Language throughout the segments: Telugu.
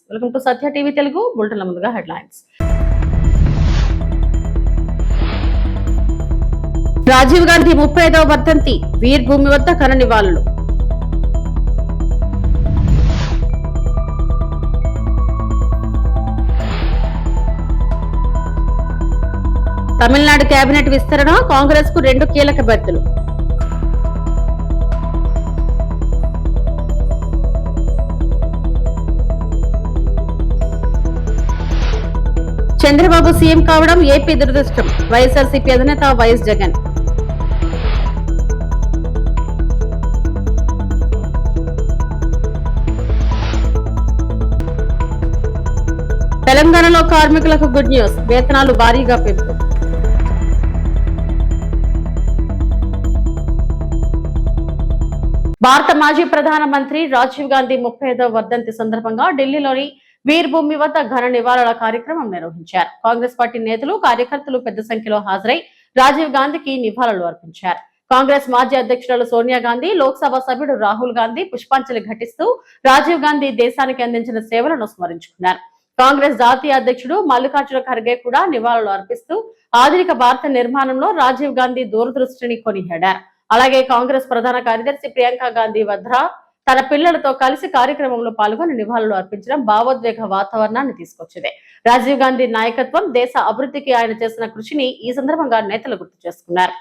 Welcome to Satya TV Telugu బులెటిన్ల ముందుగా హెడ్లైన్స్. రాజీవ్ గాంధీ 35వ వర్ధంతి వీర్ భూమి వద్ద ఘన నివాళులు. తమిళనాడు కేబినెట్ విస్తరణ, కాంగ్రెస్ కు 2 కీలక బెర్తులు. చంద్రబాబు సీఎం కావడం ఏపీ దురదృష్టం, వైఎస్ఆర్సీపీ అధినేత వైఎస్ జగన్. తెలంగాణలో కార్మికులకు గుడ్ న్యూస్, వేతనాలు భారీగా పెంపు. భారత మాజీ ప్రధానమంత్రి రాజీవ్ గాంధీ 35వ వర్ధంతి సందర్భంగా ఢిల్లీలోని వీర్ భూమి వద్ద ఘన నివాళుల కార్యక్రమం నిర్వహించారు. కాంగ్రెస్ పార్టీ నేతలు, కార్యకర్తలు పెద్ద సంఖ్యలో హాజరై రాజీవ్ గాంధీకి నివాళులు అర్పించారు. కాంగ్రెస్ మాజీ అధ్యక్షురాలు సోనియా గాంధీ, లోక్సభ సభ్యుడు రాహుల్ గాంధీ పుష్పాంజలి ఘటిస్తూ రాజీవ్ గాంధీ దేశానికి అందించిన సేవలను స్మరించుకున్నారు. కాంగ్రెస్ జాతీయ అధ్యక్షుడు మల్లికార్జున ఖర్గే కూడా నివాళులు అర్పిస్తూ ఆధునిక భారత నిర్మాణంలో రాజీవ్ గాంధీ దూరదృష్టిని కొనియాడారు. అలాగే కాంగ్రెస్ ప్రధాన కార్యదర్శి ప్రియాంక గాంధీ వద్రా తన పిల్లలతో కలిసి కార్యక్రమంలో పాల్గొని నివాళులు అర్పించడం భావోద్వేగ వాతావరణాన్ని తీసుకొచ్చింది. రాజీవ్ గాంధీ నాయకత్వం, దేశ అభివృద్ధికి ఆయన చేసిన కృషిని ఈ సందర్భంగా నేతలు గుర్తు చేసుకున్నారు.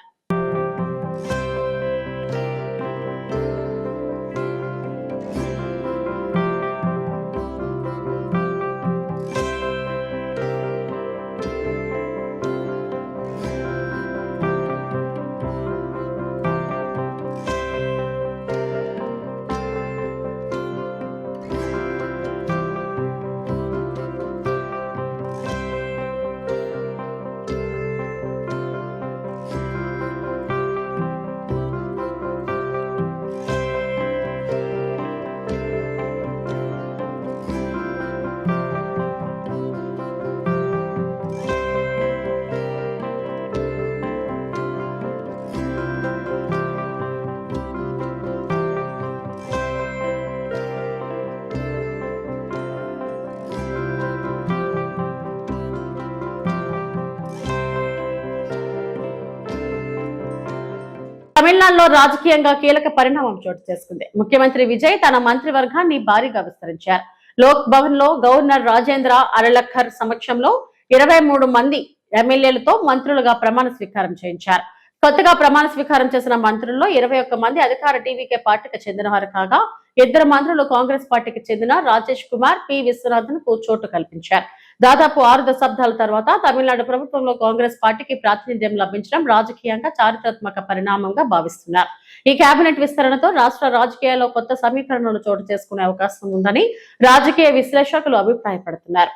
తమిళనాడులో రాజకీయంగా కీలక పరిణామం చోటు చేసుకుంది. ముఖ్యమంత్రి విజయ్ తన మంత్రివర్గాన్ని భారీగా విస్తరించారు. లోక్ భవన్ లో గవర్నర్ రాజేంద్ర అరళక్కర్ సమక్షంలో 23 మంది ఎమ్మెల్యేలతో మంత్రులుగా ప్రమాణ స్వీకారం చేయించారు. కొత్తగా ప్రమాణ స్వీకారం చేసిన మంత్రుల్లో 21 మంది అధికార టీవీకే పార్టీకి చెందినవారు కాగా 2 మంత్రులు కాంగ్రెస్ పార్టీకి చెందిన రాజేష్ కుమార్, పి విశ్వనాథన్ కు చోటు కల్పించారు. దాదాపు 6 దశాబ్దాల తర్వాత తమిళనాడు ప్రభుత్వంలో కాంగ్రెస్ పార్టీకి ప్రాతినిధ్యం లభించడం రాజకీయంగా చారిత్రాత్మక పరిణామంగా భావిస్తున్నారు. ఈ కేబినెట్ విస్తరణతో రాష్ట్ర రాజకీయాల్లో కొత్త సమీకరణలు చోటు చేసుకునే అవకాశం ఉందని రాజకీయ విశ్లేషకులు అభిప్రాయపడుతున్నారు.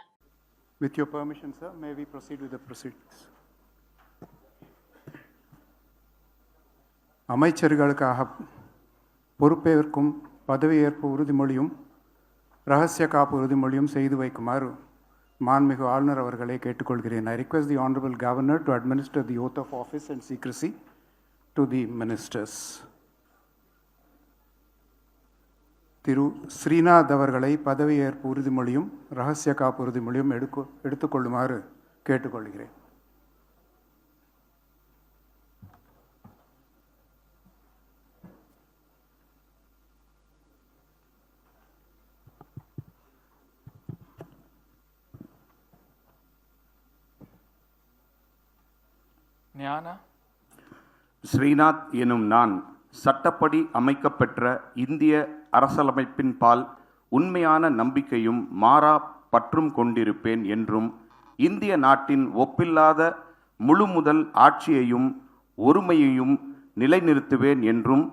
With your permission, sir, may we proceed with the proceedings? அமைச்சர்களுக்காக பொறுப்பேற்கும் பதவியேற்பு உறுதிமொழியும் ரகசிய காப்பு உறுதிமொழியும் செய்து வைக்குமாறு மாண்புமிகு ஆளுநர் அவர்களை கேட்டுக்கொள்கிறேன். I request the Honorable Governor to administer the oath of office and secrecy to the ministers. திரு ஸ்ரீநாத் அவர்களை பதவியேற்பு உறுதிமொழியும் ரகசிய காப்பு உறுதிமொழியும் எடுத்துக்கொள்ளுமாறு கேட்டுக்கொள்கிறேன். ஸ்ரீநாத் எனும் நான் சட்டப்படி அமைக்கப்பெற்ற இந்திய அரசியலமைப்பின் பால் உண்மையான நம்பிக்கையும் மாறா பற்றும் கொண்டிருப்பேன் என்றும் இந்திய நாட்டின் ஒப்பில்லாத முழுமுதல் ஆட்சியையும் ஒருமையையும் நிலைநிறுத்துவேன் என்றும்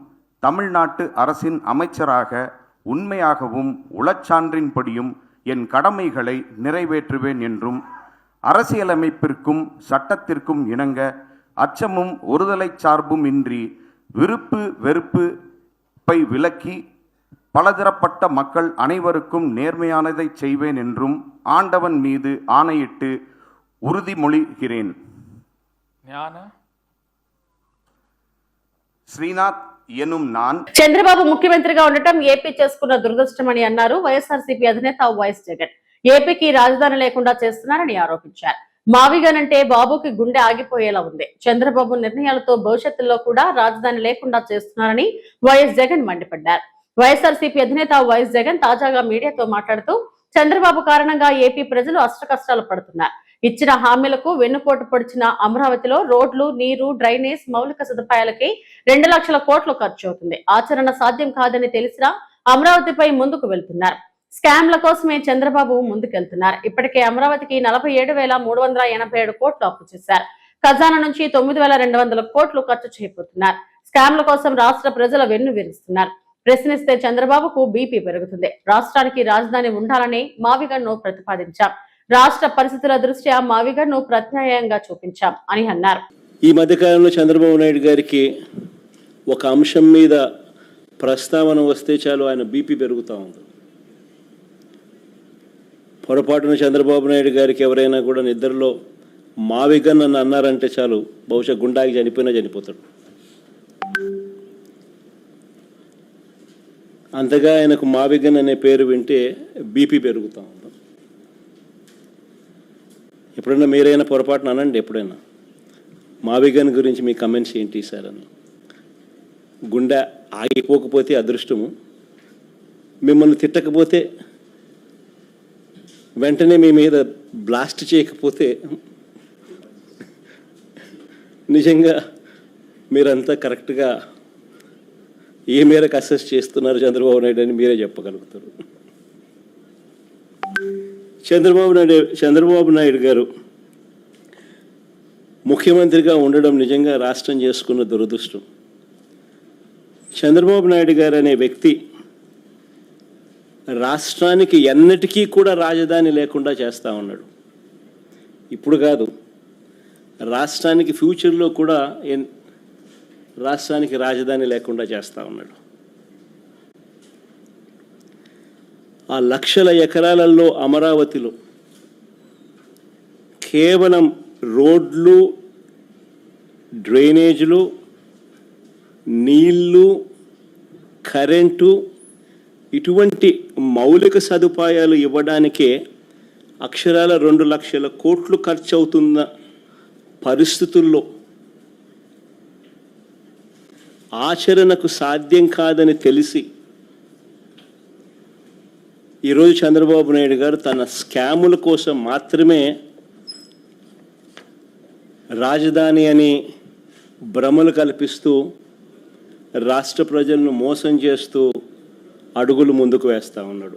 தமிழ்நாட்டு அரசின் அமைச்சராக உண்மையாகவும் உளச்சான்றின்படியும் என் கடமைகளை நிறைவேற்றுவேன் என்றும் அரசியலமைப்பிற்கும் சட்டத்திற்கும் இணங்க அச்சமும் ஒருதலை சார்பும் இன்றி விருப்பு வெறுப்பை விலக்கி பலதரப்பட்ட மக்கள் அனைவருக்கும் நேர்மையானதை செய்வேன் என்றும் ஆண்டவன் மீது ஆணையிட்டு உறுதிமொழிகிறேன். ஞான ஸ்ரீநாத் ఎనుం నాన్ చంద్రబాబు ముఖ్యమంత్రిగా ఉండటం ఏపీ చేసుకున్న దురదృష్టమని అన్నారు వైఎస్ఆర్సీపీ అధినేత వైఎస్ జగన్. ఏపీకి రాజధాని లేకుండా చేస్తున్నారని ఆరోపించారు. మావిగన్ అంటే బాబుకి గుండె ఆగిపోయేలా ఉంది. చంద్రబాబు నిర్ణయాలతో భవిష్యత్తులో కూడా రాజధాని లేకుండా చేస్తున్నారని వైఎస్ జగన్ మండిపడ్డారు. వైఎస్ఆర్సీపీ అధినేత వైఎస్ జగన్ తాజాగా మీడియాతో మాట్లాడుతూ చంద్రబాబు కారణంగా ఏపీ ప్రజలు అష్టకష్టాలు పడుతున్నారు. ఇచ్చిన హామీలకు వెన్నుపోటు పొడిచిన అమరావతిలో రోడ్లు, నీరు, డ్రైనేజ్, మౌలిక సదుపాయాలకి 2 లక్షల కోట్లు ఖర్చు అవుతుంది. ఆచరణ సాధ్యం కాదని తెలిసినా అమరావతిపై ముందుకు వెళ్తున్నారు. స్కామ్ల కోసమే చంద్రబాబు ముందుకెళ్తున్నారు. ఇప్పటికే అమరావతికి 47,387 కోట్లు అప్పు చేశారు. ఖజానా నుంచి 9,200 కోట్లు ఖర్చు చేయబోతున్నారు. స్కామ్ల కోసం రాష్ట్ర ప్రజల వెన్ను విరుస్తున్నారు. ప్రశ్నిస్తే చంద్రబాబుకు బీపీ పెరుగుతుంది. రాష్ట్రానికి రాజధాని ఉండాలని మావిగన్ను ప్రతిపాదించాం. రాష్ట్ర పరిస్థితుల దృష్ట్యా మావిగన్ను ప్రత్యామ్నాయంగా చూపించాం అని అన్నారు. ఈ మధ్యకాలంలో చంద్రబాబు నాయుడు గారికి ఒక అంశం మీద ప్రస్తావన వస్తే చాలు ఆయన బీపీ పెరుగుతూ ఉంది. పొరపాటున చంద్రబాబు నాయుడు గారికి ఎవరైనా కూడా నిద్రలో మావిగన్ అని అన్నారంటే చాలు బహుశా గుండాకి చనిపోయినా చనిపోతాడు. అంతగా ఆయనకు మావిగన్ అనే పేరు వింటే బీపీ పెరుగుతూ ఉంది. ఎప్పుడైనా మీరైనా పొరపాటున అనండి, ఎప్పుడైనా మావిగన్ గురించి మీ కమెంట్స్ ఏంటి సార్ అని. గుండె ఆగిపోకపోతే అదృష్టము, మిమ్మల్ని తిట్టకపోతే వెంటనే మీ మీద బ్లాస్ట్ చేయకపోతే నిజంగా మీరంతా కరెక్ట్గా ఏ మేరకు అసెస్ చేస్తున్నారు చంద్రబాబు నాయుడు అని మీరే చెప్పగలుగుతారు. చంద్రబాబు నాయుడు గారు ముఖ్యమంత్రిగా ఉండడం నిజంగా రాష్ట్రం చేసుకున్న దురదృష్టం. చంద్రబాబు నాయుడు గారు అనే వ్యక్తి రాష్ట్రానికి ఎన్నటికీ కూడా రాజధాని లేకుండా చేస్తూ ఉన్నాడు. ఇప్పుడు కాదు, రాష్ట్రానికి ఫ్యూచర్లో కూడా రాష్ట్రానికి రాజధాని లేకుండా చేస్తూ ఉన్నాడు. ఆ లక్షల ఎకరాలలో అమరావతిలో కేవలం రోడ్లు, డ్రైనేజీలు, నీళ్ళు, కరెంటు ఇటువంటి మౌలిక సదుపాయాలు ఇవ్వడానికే అక్షరాల 2 లక్షల కోట్లు ఖర్చు అవుతున్న పరిస్థితుల్లో ఆచరణకు సాధ్యం కాదని తెలిసి ఈరోజు చంద్రబాబు నాయుడు గారు తన స్కాముల కోసం మాత్రమే రాజధాని అని భ్రమలు కల్పిస్తూ రాష్ట్ర ప్రజలను మోసం చేస్తూ అడుగులు ముందుకు వేస్తా ఉన్నాడు.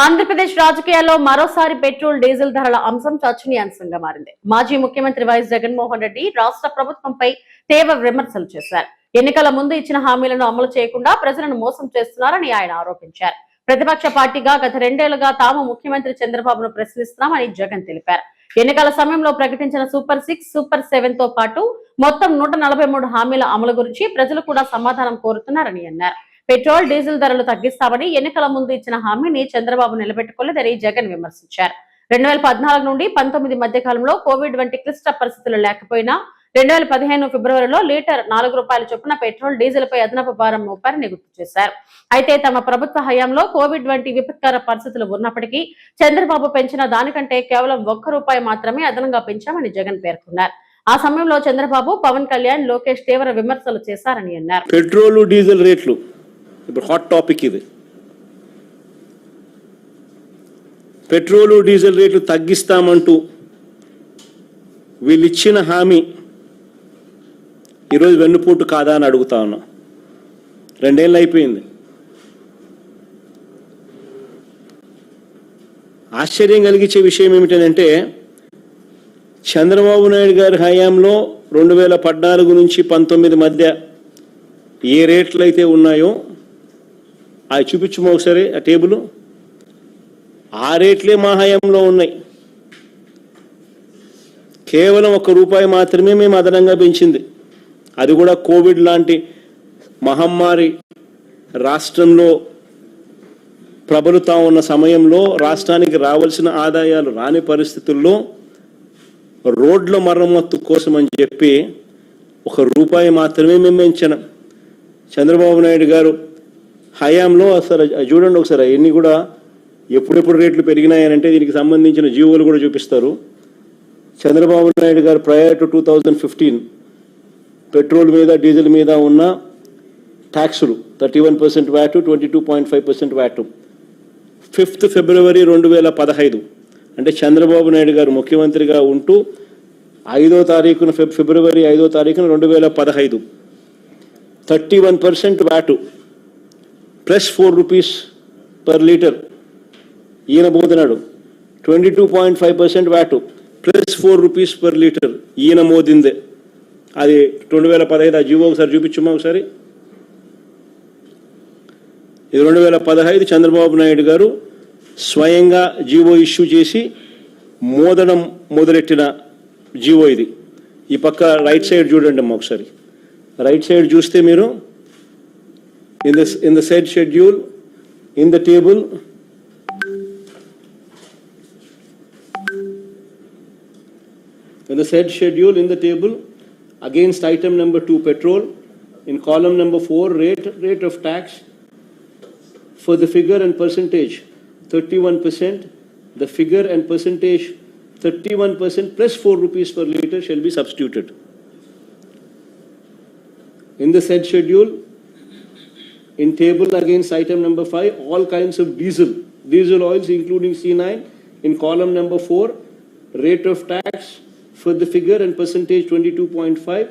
ఆంధ్రప్రదేశ్ రాజకీయాల్లో మరోసారి పెట్రోల్, డీజిల్ ధరల అంశం చర్చనీయాంశంగా మారింది. మాజీ ముఖ్యమంత్రి వైఎస్ జగన్మోహన్ రెడ్డి రాష్ట్ర ప్రభుత్వంపై తీవ్ర విమర్శలు చేశారు. ఎన్నికల ముందు ఇచ్చిన హామీలను అమలు చేయకుండా ప్రజలను మోసం చేస్తున్నారని ఆయన ఆరోపించారు. ప్రతిపక్ష పార్టీగా గత 2 ఏళ్లుగా తాము ముఖ్యమంత్రి చంద్రబాబును ప్రశ్నిస్తున్నామని జగన్ తెలిపారు. ఎన్నికల సమయంలో ప్రకటించిన సూపర్ 6, సూపర్ 7 తో పాటు మొత్తం 143 హామీల అమలు గురించి ప్రజలు కూడా సమాధానం కోరుతున్నారని అన్నారు. పెట్రోల్, డీజిల్ ధరలు తగ్గిస్తామని ఎన్నికల ముందు ఇచ్చిన హామీని చంద్రబాబు నిలబెట్టుకోలేదని జగన్ విమర్శించారు. 2014 నుండి 19 మధ్య కాలంలో కోవిడ్ వంటి క్లిష్ట పరిస్థితులు లేకపోయినా 2015 ఫిబ్రవరిలో లీటర్ 4 రూపాయల చొప్పున పెట్రోల్, డీజిల్ పై అదనపు భారం మోపారని గుర్తు చేశారు. అయితే తమ ప్రభుత్వ హయాంలో కోవిడ్ వంటి విపత్కర పరిస్థితులు ఉన్నప్పటికీ చంద్రబాబు పెంచిన దానికంటే కేవలం 1 రూపాయి మాత్రమే అదనంగా పెంచామని జగన్ పేర్కొన్నారు. ఆ సమయంలో చంద్రబాబు, పవన్ కళ్యాణ్, లోకేష్ తీవ్ర విమర్శలు చేశారని అన్నారు. పెట్రోల్, డీజిల్ రేట్లు ఇప్పుడు హాట్ టాపిక్. ఇది పెట్రోలు, డీజిల్ రేట్లు తగ్గిస్తామంటూ వీళ్ళు ఇచ్చిన హామీ ఈరోజు వెన్నుపోటు కాదా అని అడుగుతా ఉన్నా. 2 ఏళ్ళు అయిపోయింది. ఆశ్చర్యం కలిగించే విషయం ఏమిటంటే చంద్రబాబు నాయుడు గారి హయాంలో 2014 నుంచి 19 మధ్య ఏ రేట్లు అయితే ఉన్నాయో అవి చూపించము ఒకసారి ఆ టేబుల్. ఆ రేట్లే మా హయాంలో ఉన్నాయి. కేవలం 1 రూపాయి మాత్రమే మేము అదనంగా పెంచింది. అది కూడా కోవిడ్ లాంటి మహమ్మారి రాష్ట్రంలో ప్రబలుతా ఉన్న సమయంలో రాష్ట్రానికి రావాల్సిన ఆదాయాలు రాని పరిస్థితుల్లో రోడ్ల మరమ్మత్తు కోసం అని చెప్పి 1 రూపాయి మాత్రమే మేము పెంచాం. చంద్రబాబు నాయుడు గారు హయాంలో అసలు చూడండి ఒకసారి ఎన్ని కూడా ఎప్పుడెప్పుడు రేట్లు పెరిగినాయనంటే దీనికి సంబంధించిన జీవోలు కూడా చూపిస్తారు. చంద్రబాబు నాయుడు గారు ప్రయర్ టు 2015 పెట్రోల్ మీద డీజిల్ మీద ఉన్న ట్యాక్సులు 31% వ్యాట్, 22.5% వ్యాట్ 5th ఫిబ్రవరి 2015 అంటే చంద్రబాబు నాయుడు గారు ముఖ్యమంత్రిగా ఉంటూ 5వ తారీఖున ఫిబ్రవరి 5వ తారీఖున 2015 31% VAT plus 4 rupees per litre. ఈయన పోతున్నాడు 22.5% VAT plus 4 rupees per litre ఈయన మోదిందే. అది 2015 ఆ జీవో ఒకసారి చూపించమ్మా ఒకసారి. ఇది 2015 చంద్రబాబు నాయుడు గారు స్వయంగా జీవో ఇష్యూ చేసి మోదడం మొదలెట్టిన జీవో ఇది. ఈ పక్క రైట్ సైడ్ చూడండి అమ్మా ఒకసారి. రైట్ సైడ్ చూస్తే మీరు in the said schedule in the table against item number 2 petrol in column number 4 rate of tax for the figure and percentage 31%, the figure and percentage 31% plus 4 rupees per litre shall be substituted. In the said schedule, in table against item number 5, all kinds of diesel oils including C9 in column number 4, rate of tax for the figure and percentage 22.5,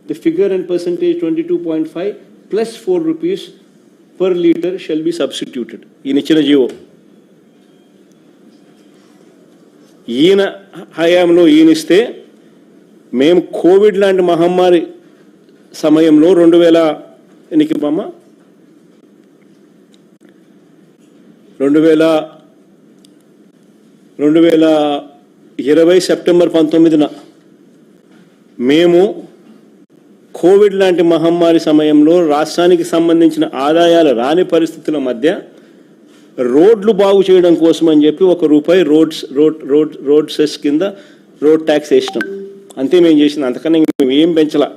the figure and percentage 22.5 plus 4 rupees per litre shall be substituted. In ఇచ్చిన జీవో ఈయన హయాంలో ఈయనిస్తే మేము కోవిడ్ లాంటి మహమ్మారి సమయంలో 2020 సెప్టెంబర్ 19న మేము కోవిడ్ లాంటి మహమ్మారి సమయంలో రాష్ట్రానికి సంబంధించిన ఆదాయాలు రాని పరిస్థితుల మధ్య రోడ్లు బాగు చేయడం కోసం అని చెప్పి ₹1 రోడ్ సెస్ కింద రోడ్ ట్యాక్స్ వేసినాం. అంతే మేము చేసింది, అంతకన్నా మేము ఏం పెంచలా.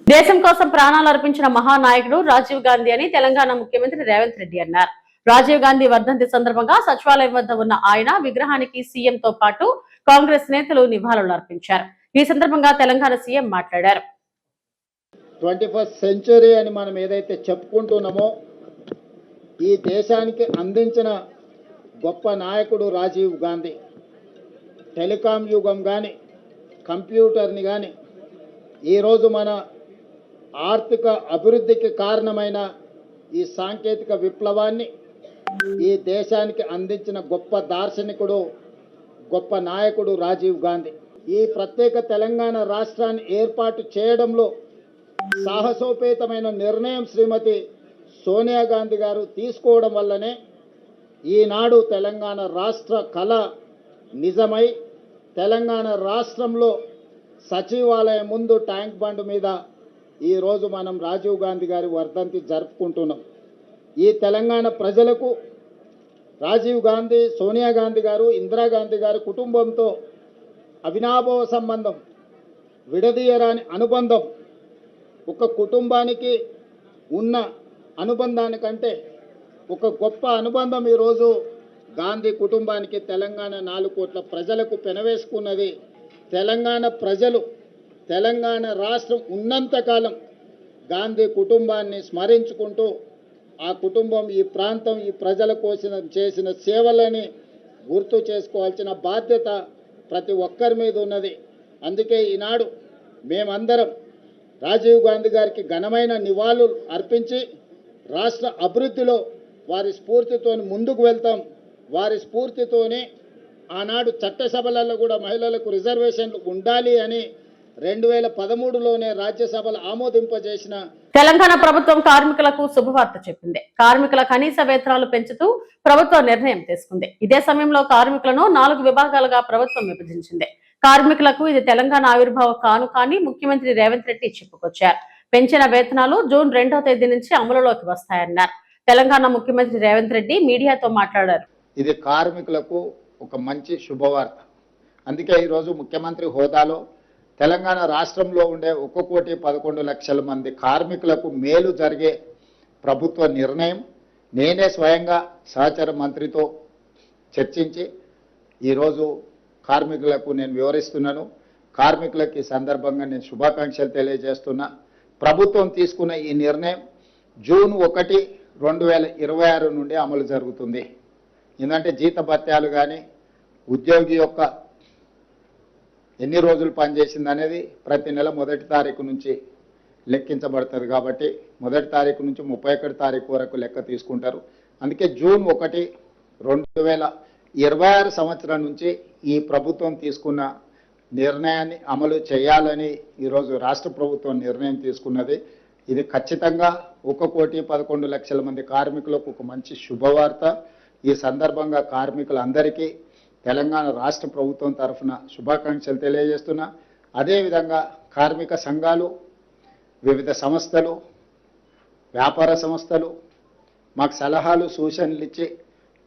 దేశం కోసం ప్రాణాలు అర్పించిన మహానాయకుడు రాజీవ్ గాంధీ అని తెలంగాణ ముఖ్యమంత్రి రేవంత్ రెడ్డి అన్నారు. రాజీవ్ గాంధీ వర్ధంతి సందర్భంగా సచివాలయం వద్ద ఉన్న ఆయన విగ్రహానికి సీఎం తో పాటు కాంగ్రెస్ నేతలు నివాళులు అర్పించారు. ఈ సందర్భంగా తెలంగాణ సీఎం మాట్లాడారు. 21st సెంచరీ అని మనం ఏదైతే చెప్పుకుంటున్నామో ఈ దేశానికి అందించిన గొప్ప నాయకుడు రాజీవ్ గాంధీ. టెలికాం యుగం కానీ కంప్యూటర్ని కానీ ఈరోజు మన ఆర్థిక అభివృద్ధికి కారణమైన ఈ సాంకేతిక విప్లవాన్ని ఈ దేశానికి అందించిన గొప్ప దార్శనికుడు, గొప్ప నాయకుడు రాజీవ్ గాంధీ. ఈ ప్రత్యేక తెలంగాణ రాష్ట్రాన్ని ఏర్పాటు చేయడంలో సాహసోపేతమైన నిర్ణయం శ్రీమతి సోనియా గాంధీ గారు తీసుకోవడం వల్లనే ఈనాడు తెలంగాణ రాష్ట్ర కళ నిజమై తెలంగాణ రాష్ట్రంలో సచివాలయం ముందు ట్యాంక్ బండ్ మీద ఈరోజు మనం రాజీవ్ గాంధీ గారి వర్ధంతి జరుపుకుంటున్నాం. ఈ తెలంగాణ ప్రజలకు రాజీవ్ గాంధీ, సోనియా గాంధీ గారు, ఇందిరాగాంధీ గారి కుటుంబంతో అవినాభావ సంబంధం, విడదీయరాని అనుబంధం. ఒక కుటుంబానికి ఉన్న అనుబంధానికంటే ఒక గొప్ప అనుబంధం ఈరోజు గాంధీ కుటుంబానికి తెలంగాణ 4 కోట్ల ప్రజలకు పెనవేసుకున్నది. తెలంగాణ ప్రజలు తెలంగాణ రాష్ట్రం ఉన్నంతకాలం గాంధీ కుటుంబాన్ని స్మరించుకుంటూ ఆ కుటుంబం ఈ ప్రాంతం ఈ ప్రజల కోసం చేసిన సేవలని గుర్తు చేసుకోవాల్సిన బాధ్యత ప్రతి ఒక్కరి మీద ఉన్నది. అందుకే ఈనాడు మేమందరం రాజీవ్ గాంధీ గారికి ఘనమైన నివాళులు అర్పించి రాష్ట్ర అభివృద్ధిలో వారి స్ఫూర్తితో ముందుకు వెళ్తాం. వారి స్ఫూర్తితోనే ఆనాడు చట్టసభలలో కూడా మహిళలకు రిజర్వేషన్లు ఉండాలి అని 2013లోనే రాజ్యసభలో ఆమోదింపజేసిన తెలంగాణ ప్రభుత్వం కార్మికులకు శుభవార్త చెప్పింది. కార్మికుల కనీస వేతనాలు పెంచుతూ ప్రభుత్వం నిర్ణయం తీసుకుంది. ఇదే సమయంలో కార్మికులను 4 విభాగాలుగా ప్రభుత్వం విభజించింది. కార్మికులకు ఇది తెలంగాణ ఆవిర్భావ కానుక అని ముఖ్యమంత్రి రేవంత్ రెడ్డి చెప్పుకొచ్చారు. పెంచిన వేతనాలు జూన్ 2వ తేదీ నుంచి అమలులోకి వస్తాయన్నారు. తెలంగాణ ముఖ్యమంత్రి రేవంత్ రెడ్డి మీడియాతో మాట్లాడారు. ఇది కార్మికులకు ఒక మంచి శుభవార్త. అందుకే ఈరోజు ముఖ్యమంత్రి హోదాలో తెలంగాణ రాష్ట్రంలో ఉండే 1,11,00,000 మంది కార్మికులకు మేలు జరిగే ప్రభుత్వ నిర్ణయం. నేనే స్వయంగా సహచర మంత్రితో చర్చించి ఈరోజు కార్మికులకు నేను వివరిస్తున్నాను. కార్మికులకు ఈ సందర్భంగా నేను శుభాకాంక్షలు తెలియజేస్తున్నా. ప్రభుత్వం తీసుకున్న ఈ నిర్ణయం జూన్ 1, 2026 నుండి అమలు జరుగుతుంది. ఎందుకంటే జీతభత్యాలు కానీ ఉద్యోగి యొక్క ఎన్ని రోజులు పనిచేసింది అనేది ప్రతి నెల 1వ తారీఖు నుంచి లెక్కించబడుతుంది. కాబట్టి 1వ తారీఖు నుంచి 31వ తారీఖు వరకు లెక్క తీసుకుంటారు. అందుకే జూన్ 1, 2026 సంవత్సరం నుంచి ఈ ప్రభుత్వం తీసుకున్న నిర్ణయాన్ని అమలు చేయాలని ఈరోజు రాష్ట్ర ప్రభుత్వం నిర్ణయం తీసుకున్నది. ఇది ఖచ్చితంగా 1,11,00,000 మంది కార్మికులకు ఒక మంచి శుభవార్త. ఈ సందర్భంగా కార్మికులందరికీ తెలంగాణ రాష్ట్ర ప్రభుత్వం తరఫున శుభాకాంక్షలు తెలియజేస్తున్నా. అదేవిధంగా కార్మిక సంఘాలు, వివిధ సంస్థలు, వ్యాపార సంస్థలు మాకు సలహాలు సూచనలు ఇచ్చి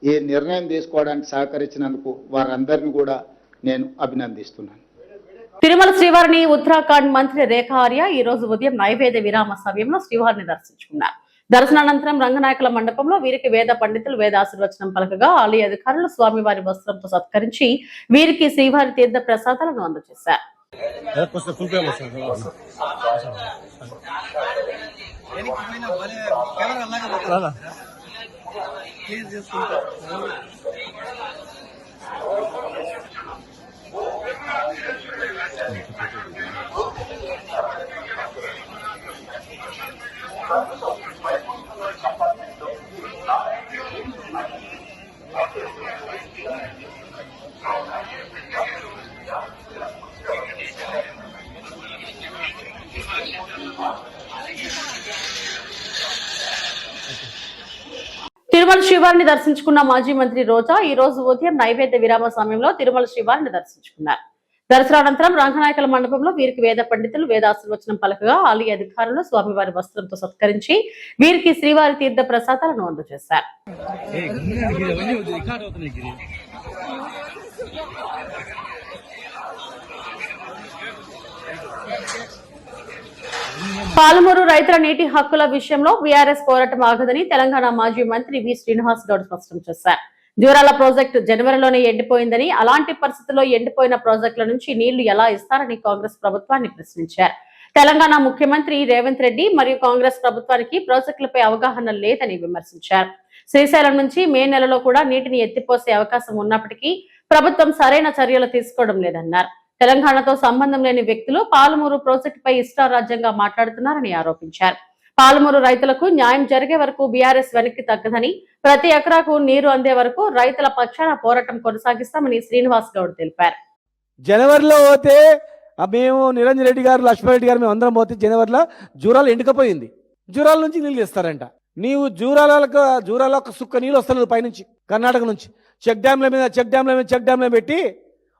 ఈ నిర్ణయం తీసుకోవడానికి సహకరించినందుకు వారందరినీ కూడా నేను అభినందిస్తున్నాను. తిరుమల శ్రీవారిని ఉత్తరాఖండ్ మంత్రి రేఖా ఆర్య ఈ రోజు ఉదయం నైవేద్య విరామ సమయంలో శ్రీవారిని దర్శించుకున్నారు. దర్శనానంతరం రంగనాయకుల మండపంలో వీరికి వేద పండితులు వేదాశీర్వచనం పలకగా ఆలయ అధికారులు స్వామివారి వస్త్రంతో సత్కరించి వీరికి శ్రీవారి తీర్థ ప్రసాదాలను అందజేశారు. తిరుమల శ్రీవారిని దర్శించుకున్న మాజీ మంత్రి రోజా ఈ రోజు ఉదయం నైవేద్య విరామ సమయంలో తిరుమల శ్రీవారిని దర్శించుకున్నారు. దర్శనానంతరం రంగనాయకుల మండపంలో వీరికి వేద పండితులు వేదాశీర్వచనం పలకగా ఆలయ అధికారులు స్వామివారి వస్త్రంతో సత్కరించి వీరికి శ్రీవారి తీర్థ ప్రసాదాలను అందజేశారు. పాలమూరు రైతుల నీటి హక్కుల విషయంలో బీఆర్ఎస్ పోరాటం ఆగదని తెలంగాణ మాజీ మంత్రి వి శ్రీనివాస్ గౌడ్ స్పష్టం చేశారు. జూరాల ప్రాజెక్టు జనవరిలోనే ఎండిపోయిందని, అలాంటి పరిస్థితుల్లో ఎండిపోయిన ప్రాజెక్టుల నుంచి నీళ్లు ఎలా ఇస్తారని కాంగ్రెస్ ప్రభుత్వాన్ని ప్రశ్నించారు. తెలంగాణ ముఖ్యమంత్రి రేవంత్ రెడ్డి మరియు కాంగ్రెస్ ప్రభుత్వానికి ప్రాజెక్టులపై అవగాహన లేదని విమర్శించారు. శ్రీశైలం నుంచి మే నెలలో కూడా నీటిని ఎత్తిపోసే అవకాశం ఉన్నప్పటికీ ప్రభుత్వం సరైన చర్యలు తీసుకోవడం లేదన్నారు. తెలంగాణతో సంబంధం లేని వ్యక్తులు పాలమూరు ప్రాజెక్టుపై ఇష్టారాజ్యంగా మాట్లాడుతున్నారని ఆరోపించారు. పాలమూరు రైతులకు న్యాయం జరిగే వరకు బీఆర్ఎస్ వెనక్కి తగ్గదని, ప్రతి ఎకరాకు నీరు అందే వరకు రైతుల పక్షాన పోరాటం కొనసాగిస్తామని శ్రీనివాస్ గౌడ్ తెలిపారు. జనవరిలో పోతే మేము నిరంజన్ రెడ్డి గారు, లక్ష్మణరెడ్డి గారు మేము అందరం పోతే జనవరిలో జూరాలు ఎండుకపోయింది. జూరాల నుంచి నీళ్ళు ఇస్తారంట. నీవు జూరాల ఒక సుక్క నీళ్ళు వస్తలేదు పైనుంచి, కర్ణాటక నుంచి చెక్ డ్యాంల పెట్టి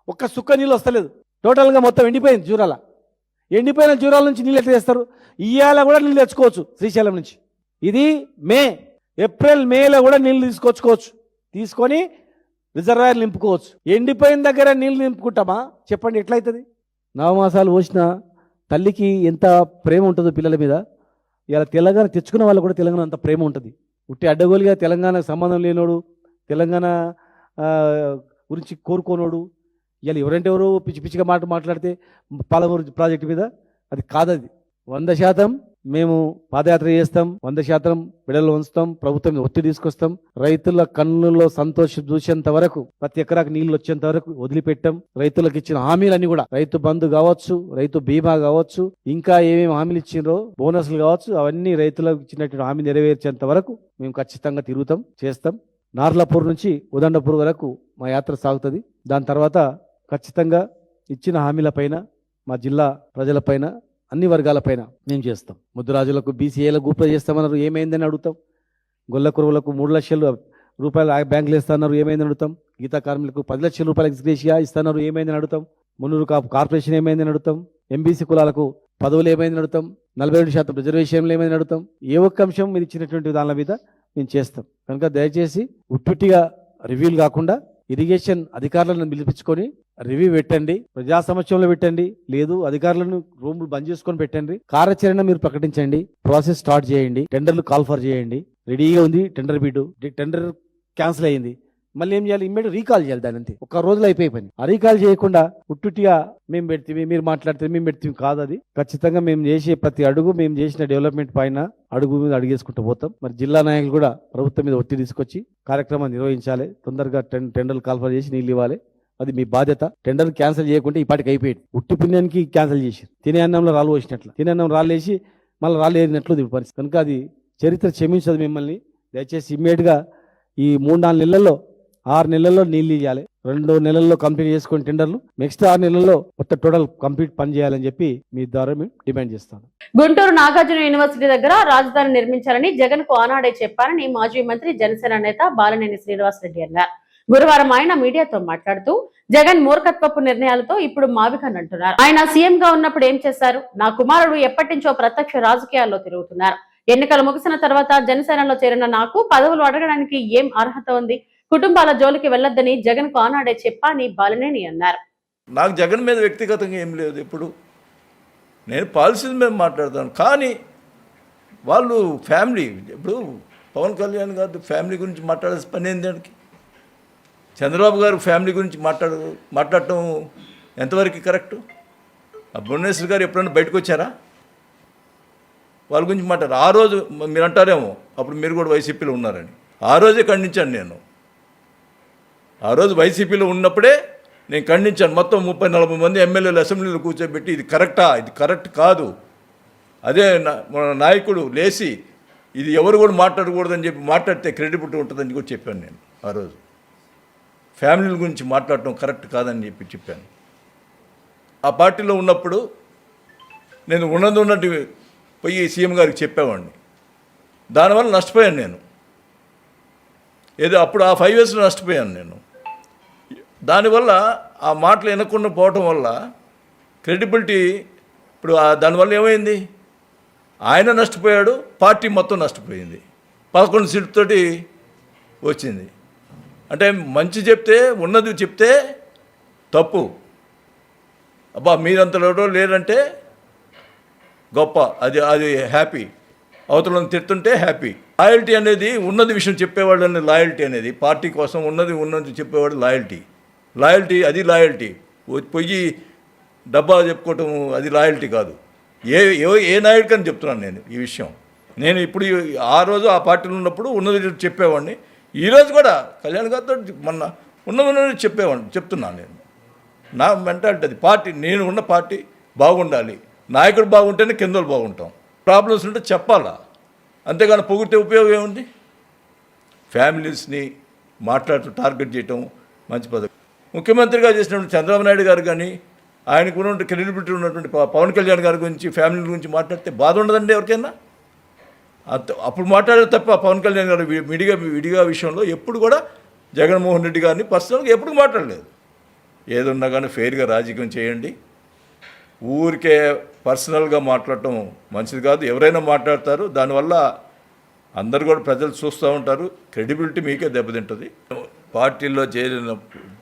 ఒక్క సుక్క నీళ్ళు వస్తలేదు. టోటల్గా మొత్తం ఎండిపోయింది జూరాల. ఎండిపోయిన జూరాల నుంచి నీళ్ళు ఎట్లా చేస్తారు? ఇవాళ కూడా నీళ్ళు తెచ్చుకోవచ్చు శ్రీశైలం నుంచి. ఇది ఏప్రిల్ మేలో కూడా నీళ్ళు తీసుకొని రిజర్వాయర్ నింపుకోవచ్చు. ఎండిపోయిన దగ్గర నీళ్ళు నింపుకుంటామా చెప్పండి, ఎట్లయితుంది? నవమాసాలు పోసిన తల్లికి ఎంత ప్రేమ ఉంటుందో పిల్లల మీద. ఇలా తెలంగాణ తెచ్చుకున్న వాళ్ళు కూడా తెలంగాణ అంత ప్రేమ ఉంటుంది. ఉట్టి అడ్డగోలుగా తెలంగాణకు సంబంధం లేనోడు, తెలంగాణ గురించి కోరుకోనోడు ఇలా ఎవరంటే ఎవరు పిచ్చి పిచ్చిగా మాట్లాడితే పాలమూరు ప్రాజెక్టు మీద అది కాదది. 100% మేము పాదయాత్ర చేస్తాం, 100% విడలు ఉంచుతాం, ప్రభుత్వం ఒత్తిడి తీసుకొస్తాం. రైతుల కన్నుల్లో సంతోషం చూసేంత వరకు, ప్రతి ఎకరాకు నీళ్లు వచ్చేంత వరకు వదిలిపెట్టాం. రైతులకు ఇచ్చిన హామీలన్నీ కూడా, రైతు బంధు కావచ్చు, రైతు బీమా కావచ్చు, ఇంకా ఏమేమి హామీలు ఇచ్చిండ్రో బోనస్లు కావచ్చు, అవన్నీ రైతులకు ఇచ్చినటువంటి హామీ నెరవేర్చేంత వరకు మేము ఖచ్చితంగా తిరుగుతాం, చేస్తాం. నార్లాపూర్ నుంచి ఉదండపూర్ వరకు మా యాత్ర సాగుతుంది. దాని తర్వాత ఖచ్చితంగా ఇచ్చిన హామీలపైన, మా జిల్లా ప్రజలపైన, అన్ని వర్గాలపైన మేము చేస్తాం. ముద్దురాజులకు బీసీఏలకు గూప చేస్తామన్నారు, ఏమైందని అడుగుతాం. గొల్ల కురువులకు 3 లక్షల రూపాయలు బ్యాంకులు ఇస్తాన్నారు, ఏమైందని అడుగుతాం. గీతా కార్మికులకు 10 లక్షల రూపాయలు ఎక్స్గ్రేషియా ఇస్తున్నారు, ఏమైందని అడుగుతాం. మున్నూరు కార్పొరేషన్ ఏమైందని అడుగుతాం. ఎంబీసీ కులాలకు పదవులు ఏమైందని అడుగుతాం. 42% రిజర్వేషన్లు ఏమైందని అడుగుతాం. ఏ ఒక్క అంశం మీరు ఇచ్చినటువంటి దాని మీద మేము చేస్తాం. కనుక దయచేసి ఉట్టుట్టిగా రివ్యూలు కాకుండా ఇరిగేషన్ అధికారులను పిలిపించుకొని రివ్యూ పెట్టండి, ప్రజా సమక్షంలో పెట్టండి, లేదు అధికారులను రూములు బంద్ చేసుకొని పెట్టండి, కార్యాచరణ మీరు ప్రకటించండి, ప్రాసెస్ స్టార్ట్ చేయండి, టెండర్లు కాల్ ఫర్ చేయండి. రెడీగా ఉంది టెండర్ బిడ్, టెండర్ క్యాన్సిల్ అయ్యింది, మళ్ళీ ఏం చేయాలి? ఇమ్మీడియట్ రీకాల్ చేయాలి దాని, అంతే. ఒక్క రోజులో అయిపోయి పని. ఆ రీకాల్ చేయకుండా ఉట్టుటిగా మేము పెడితే మీరు మాట్లాడితే మేము పెడితే కాదు. అది ఖచ్చితంగా మేము చేసే ప్రతి అడుగు, మేము చేసిన డెవలప్మెంట్ పైన అడుగు మీద అడిగేసుకుంటూ పోతాం. మరి జిల్లా నాయకులు కూడా ప్రభుత్వం మీద ఒత్తిడి తీసుకొచ్చి కార్యక్రమం నిర్వహించాలి, తొందరగా టెండర్లు కాల్ఫర్ చేసి నీళ్ళు ఇవ్వాలి. అది మీ బాధ్యత. టెండర్ క్యాన్సిల్ చేయకుంటే ఈ పాటికి అయిపోయింది. ఉట్టి పుణ్యానికి క్యాన్సిల్ చేసి తినే అన్నంలో రాళ్ళు పోసినట్లు, తినే అన్నం రాళ్ళు వేసి మళ్ళీ రాళ్ళు ఏరినట్లు పరిస్థితి. కనుక అది చరిత్ర క్షమించదు మిమ్మల్ని. దయచేసి ఇమ్మీడియట్ గా ఈ 3-4 నెలల్లో 6 నెలల్లో నీళ్ళు ఇవ్వాలి, 2 నెలల్లో కంప్లీట్ చేసుకుని టెండర్లు, నెక్స్ట్ 6 నెలల్లో మొత్తం టోటల్ కంప్లీట్ పని చేయాలని చెప్పి మీ ద్వారా మేము డిమాండ్ చేస్తాను. గుంటూరు నాగార్జున యూనివర్సిటీ దగ్గర రాజధాని నిర్మించాలని జగన్ కు ఆనాడే చెప్పారని మాజీ మంత్రి జనసేన నేత బాలినేని శ్రీనివాసరెడ్డి అన్నారు. గురువారం ఆయన మీడియాతో మాట్లాడుతూ జగన్ మూర్ఖత్వపు నిర్ణయాలతో ఇప్పుడు మావికన్ అంటున్నారు. ఆయన సీఎం గా ఉన్నప్పుడు ఏం చేశారు? నా కుమారుడు ఎప్పటి నుంచో ప్రత్యక్ష రాజకీయాల్లో తిరుగుతున్నారు. ఎన్నికలు ముగిసిన తర్వాత జనసేనలో చేరిన నాకు పదవులు అడగడానికి ఏం అర్హత ఉంది? కుటుంబాల జోలికి వెళ్లొద్దని జగన్ కు ఆనాడే చెప్పని బాలినేని అన్నారు. నాకు జగన్ మీద వ్యక్తిగతంగా ఏం లేదు. ఇప్పుడు నేను పాలసీల మీద మాట్లాడతాను, కానీ వాళ్ళు ఫ్యామిలీ, ఇప్పుడు పవన్ కళ్యాణ్ గారి ఫ్యామిలీ గురించి మాట్లాడాల్సిన పని ఏంటి? దానికి చంద్రబాబు గారు ఫ్యామిలీ గురించి మాట్లాడటం ఎంతవరకు కరెక్టు? ఆ భువనేశ్వర్ గారు ఎప్పుడైనా బయటకు వచ్చారా? వాళ్ళ గురించి మాట్లాడారు. ఆ రోజు మీరు అంటారేమో అప్పుడు మీరు కూడా వైసీపీలో ఉన్నారని. ఆ రోజే ఖండించాను నేను. ఆ రోజు వైసీపీలో ఉన్నప్పుడే నేను ఖండించాను. మొత్తం 30-40 మంది ఎమ్మెల్యేలు అసెంబ్లీలో కూర్చోబెట్టి ఇది కరెక్టా, ఇది కరెక్ట్ కాదు, అదే మన నాయకుడు లేచి ఇది ఎవరు కూడా మాట్లాడకూడదని చెప్పి మాట్లాడితే క్రెడిబిలిటీ ఉంటుందని కూడా చెప్పాను నేను. ఆ రోజు ఫ్యామిలీల గురించి మాట్లాడటం కరెక్ట్ కాదని చెప్పాను. ఆ పార్టీలో ఉన్నప్పుడు నేను ఉన్నట్టు పోయి సీఎం గారికి చెప్పేవాడిని. దానివల్ల నష్టపోయాను నేను. ఏదో అప్పుడు ఆ 5 yearsలో నష్టపోయాను నేను. దానివల్ల ఆ మాటలు వినకుండా పోవటం వల్ల క్రెడిబిలిటీ ఇప్పుడు దానివల్ల ఏమైంది? ఆయన నష్టపోయాడు, పార్టీ మొత్తం నష్టపోయింది. 11 సీట్లతోటి వచ్చింది. అంటే మంచి చెప్తే, ఉన్నది చెప్తే తప్పు, అబ్బా మీరంతలో లేదంటే గొప్ప, అది హ్యాపీ, అవతలను తిడుతుంటే హ్యాపీ. లాయల్టీ అనేది ఉన్నది విషయం చెప్పేవాళ్ళని లాయల్టీ అనేది, పార్టీ కోసం ఉన్నది చెప్పేవాడు లాయల్టీ అది లాయల్టీ. పొయ్యి డబ్బా చెప్పుకోవటం అది లాయల్టీ కాదు. ఏ నాయుడికని చెప్తున్నాను నేను ఈ విషయం. నేను ఇప్పుడు ఆ రోజు ఆ పార్టీలో ఉన్నప్పుడు ఉన్నది చెప్పేవాడిని. ఈరోజు కూడా కళ్యాణ్ గారితో మొన్న ఉన్నది చెప్తున్నాను నేను. నా మెంటాలిటీ అది. పార్టీ, నేను ఉన్న పార్టీ బాగుండాలి, నాయకుడు బాగుంటేనే కిందలు బాగుంటాం. ప్రాబ్లమ్స్ ఉంటే చెప్పాలా, అంతేగాని పొగిడితే ఉపయోగం ఏముంది? ఫ్యామిలీస్ని మాట్లాడుతూ టార్గెట్ చేయటం మంచి పద్ధతి. ముఖ్యమంత్రిగా చేసినటువంటి చంద్రబాబు నాయుడు గారు కానీ, ఆయనకు ఉన్నటువంటి క్రెడిబిలిటీ ఉన్నటువంటి పవన్ కళ్యాణ్ గారి గురించి, ఫ్యామిలీ గురించి మాట్లాడితే బాధ ఉండదండి ఎవరికైనా? అప్పుడు మాట్లాడే తప్ప పవన్ కళ్యాణ్ గారు విడిగా విషయంలో ఎప్పుడు కూడా జగన్మోహన్ రెడ్డి గారిని పర్సనల్గా ఎప్పుడు మాట్లాడలేదు. ఏదున్నా కానీ ఫెయిర్గా రాజకీయం చేయండి. ఊరికే పర్సనల్గా మాట్లాడటం మంచిది కాదు. ఎవరైనా మాట్లాడతారు, దానివల్ల అందరు కూడా ప్రజలు చూస్తూ ఉంటారు, క్రెడిబిలిటీ మీకే దెబ్బతింటుంది. పార్టీలో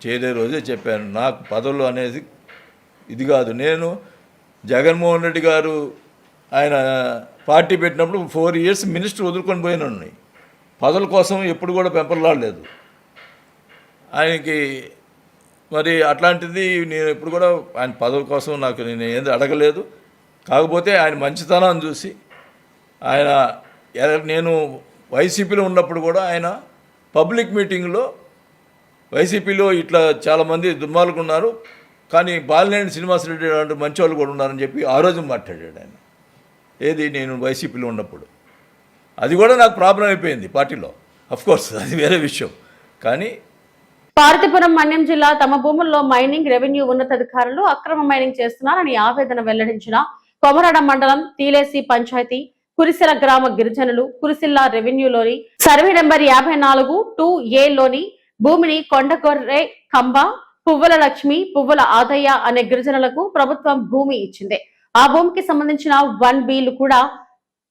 చేరే రోజే చెప్పాను, నాకు పదవులు అనేది ఇది కాదు. నేను జగన్మోహన్ రెడ్డి గారు ఆయన పార్టీ పెట్టినప్పుడు 4 years మినిస్టర్ వదులుకొని పోయినాను. పదవుల కోసం ఎప్పుడు కూడా పెంపర్లాడలేదు ఆయనకి. మరి అట్లాంటిది నేను ఎప్పుడు కూడా ఆయన పదవి కోసం నేను ఏది అడగలేదు. కాకపోతే ఆయన మంచితనాన్ని చూసి ఆయన, నేను వైసీపీలో ఉన్నప్పుడు కూడా ఆయన పబ్లిక్ మీటింగ్లో వైసీపీలో ఇట్లా చాలామంది దుర్మార్గులు ఉన్నారు, కానీ బాలినేని శ్రీనివాసరెడ్డి లాంటి మంచి వాళ్ళు కూడా ఉన్నారని చెప్పి ఆ రోజు మాట్లాడాడు ఆయన. ఏది నేను వైసీపీలో ఉన్నప్పుడు. అది కూడా నాకు ప్రాబ్లం అయిపోయింది పార్టీలో. అఫ్కోర్స్ అది వేరే విషయం. కానీ పార్వతీపురం మన్యం జిల్లా తమ భూముల్లో మైనింగ్ రెవెన్యూ ఉన్నతాధికారులు అక్రమ మైనింగ్ చేస్తున్నారని ఆవేదన వెల్లడించిన కొమరాడ మండలం తీలేసి పంచాయతీ కురిసిల గ్రామ గిరిజనులు కురిసిల్ల రెవెన్యూలోని సర్వే నెంబర్ 54 2A లోని భూమిని కొండగొర్రె కంబ పువ్వుల లక్ష్మి పువ్వుల ఆదయ్య అనే గిరిజనులకు ప్రభుత్వం భూమి ఇచ్చింది. ఆ భూమికి సంబంధించిన 1Bలు కూడా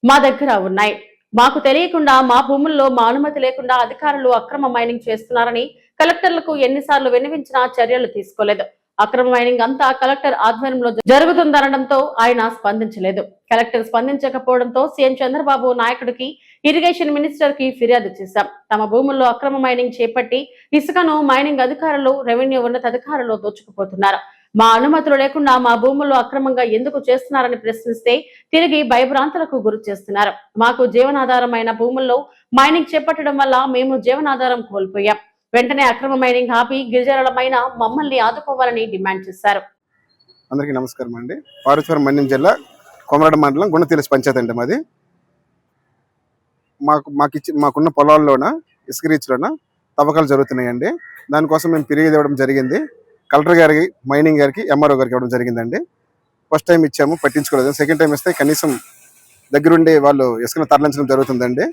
మా దగ్గర ఉన్నాయి. మాకు తెలియకుండా మా భూముల్లో మా అనుమతి లేకుండా అధికారులు అక్రమ మైనింగ్ చేస్తున్నారని కలెక్టర్లకు ఎన్నిసార్లు విన్నవించినా చర్యలు తీసుకోలేదు. అక్రమ మైనింగ్ అంతా కలెక్టర్ ఆధ్వర్యంలో జరుగుతుందనడంతో ఆయన స్పందించలేదు. కలెక్టర్ స్పందించకపోవడంతో సీఎం చంద్రబాబు నాయుడుకి, ఇరిగేషన్ మినిస్టర్ కి ఫిర్యాదు చేశాం. తమ భూముల్లో అక్రమ మైనింగ్ చేపట్టి ఇసుకను మైనింగ్ అధికారులు, రెవెన్యూ ఉన్నతాధికారులు దోచుకుపోతున్నారు. మా అనుమతులు లేకుండా మా భూముల్లో అక్రమంగా ఎందుకు చేస్తున్నారని ప్రశ్నిస్తే తిరిగి భయభ్రాంతులకు గురి చేస్తున్నారు. మాకు జీవనాధారమైన భూముల్లో మైనింగ్ చేపట్టడం వల్ల మేము జీవనాధారం కోల్పోయాం. వెంటనే అక్రమ మైనింగ్ ఆపి గిరిజనులమైన మమ్మల్ని ఆదుకోవాలని డిమాండ్ చేశారు. అందరికీ నమస్కారం అండి. పార్వతీపురం మన్యం జిల్లా కొమరడ మండలం గుణతీలసి పంచాయతీ అండి మాది. మాకున్న పొలాల్లోన ఇసుక రీచ్లోన తవ్వకాలు జరుగుతున్నాయండి. దానికోసం మేము ఫిర్యాదు ఇవ్వడం జరిగింది. కలెక్టర్ గారికి, మైనింగ్ గారికి, ఎంఆర్ఓ గారికి ఇవ్వడం జరిగిందండి. ఫస్ట్ టైం ఇచ్చాము, పట్టించుకోలేదు. సెకండ్ టైం ఇస్తే కనీసం దగ్గరుండి వాళ్ళు ఇసుకను తరలించడం జరుగుతుందండి.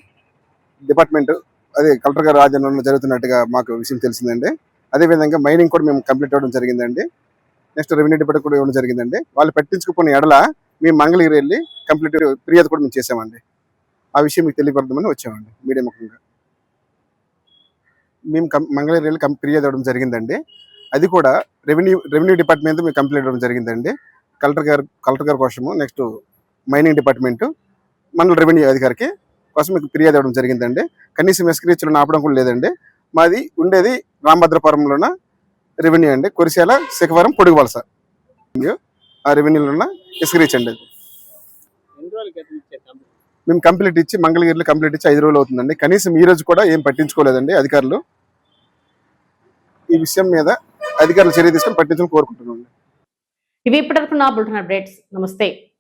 డిపార్ట్మెంట్ అదే కలెక్టర్ గారి ఆధ్వర్యంలో జరుగుతున్నట్టుగా మాకు విషయం తెలిసిందండి. అదేవిధంగా మైనింగ్ కూడా మేము కంప్లీట్ అవ్వడం జరిగిందండి. నెక్స్ట్ రెవెన్యూ డిపార్ట్మెంట్ కూడా ఇవ్వడం జరిగిందండి. వాళ్ళు పట్టించుకున్న ఎడల మేము మంగళగిరి వెళ్ళి కంప్లీట్ ఫిర్యాదు కూడా మేము చేసామండి. ఆ విషయం మీకు తెలియపడదామని వచ్చామండి మీడియా ముఖంగా. మేము మంగళగిరి వెళ్ళి ఫిర్యాదు ఇవ్వడం జరిగిందండి. అది కూడా రెవెన్యూ డిపార్ట్మెంట్ మేము కంప్లీట్ ఇవ్వడం జరిగిందండి. కలెక్టర్ గారి కోసము, నెక్స్ట్ మైనింగ్ డిపార్ట్మెంట్, మండల రెవెన్యూ అధికారికి కోసం మీకు ఫిర్యాదు ఇవ్వడం జరిగిందండి. కనీసం ఇసుక రీచ్లో ఆపడం కూడా లేదండి. మాది ఉండేది రామభద్రపురంలోన రెవెన్యూ అండి, కొరిశాల, శిఖవరం, పొడుగువలస ఆ రెవెన్యూలో ఇసుక రీచ్ అండి. మేము కంప్లీట్ ఇచ్చి మంగళగిరిలో కంప్లీట్ ఇచ్చి 5 రోజులు అవుతుందండి. కనీసం ఈ రోజు కూడా ఏం పట్టించుకోలేదండి అధికారులు. ఈ విషయం మీద అధికారులు చర్య తీసుకొని పట్టించుకొని కోరుకుంటున్నాం. ఇవి ఇప్పటివరకు నా బులెటిన్ అప్డేట్స్. నమస్తే.